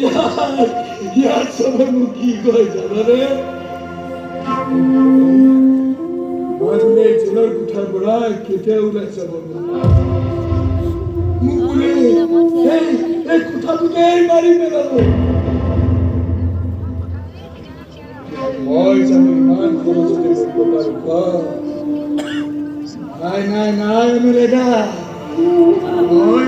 Ya ইয়াত চবে মোক কি কয় জানানে? মই বোলে জেলৰ কোঠাৰ পৰা কেতিয়া ওলাই যাব মোক বোলে এই কোঠাটোতে মাৰি পেলাব। মই জানো ইমান সহজতে কৰিব পাৰো? নাই নাই নাই মেলেদা, মই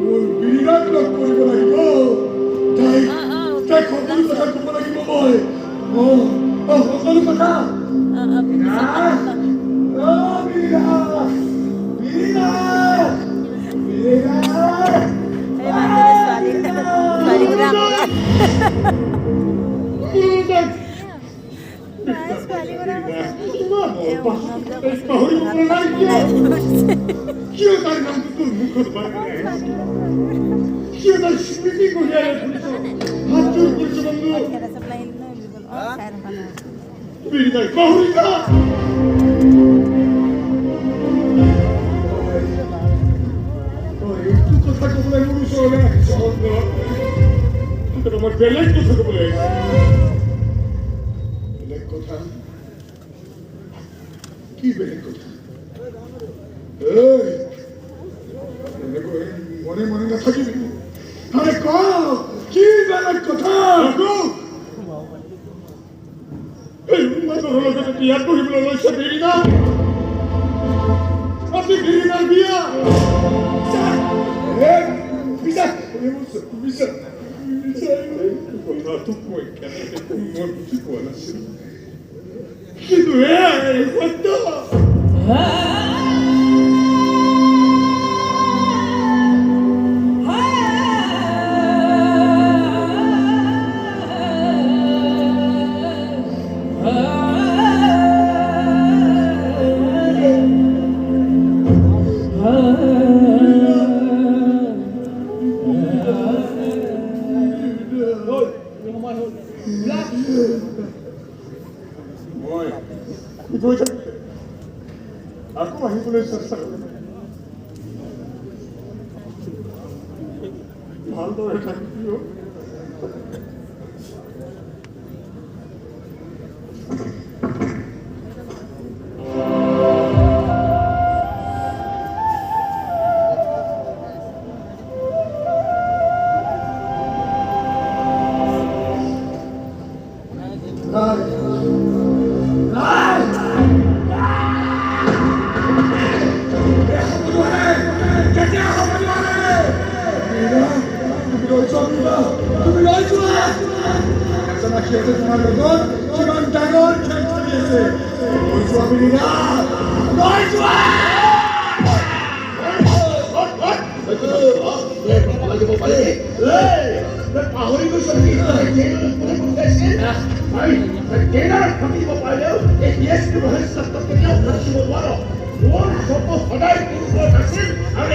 মোৰ বিৰাট লগ কৰিব লাগিব। তাইক সকলো কথা ক'ব লাগিব মই সকলো কথা। কিয় তাৰ নামটো তোৰ মুখত কিয় তাৰ স্মৃতি কঢ়িয়াই ৰাখিছ? হাত জোৰ কৰিছো বন্ধু, পাহৰি যা। এইটো কথা ক'বলৈ মোৰ ওচৰলৈ আহিছ? মই বেলেগ কথা ক'বলৈ আহিছো। বেলেগ কথা? কি বেলেগ কথা? মনে মনে নাথাকিবি। আরে ক কি বেলেগ কথা? এই উন্মাদৰ লগতে বিয়াত বহিবলৈ লৈছে বেৰিনা। আজি বেৰিনাৰ বিয়া। কথাটো কৈ কেনেকে কম মই বুজি পোৱা নাছিলো, কিন্তু সত্য। aku আহিবলৈ চেষ্টা কৰিম। ভালদৰে থাকিবি। তোমাৰ লগত কিমান ডাঙৰ খেল চলি আছে। পাহৰি গৈছ কেতিয়াও ৰাখিব নোৱাৰ। মোৰ চকু সদায় আছিল আৰু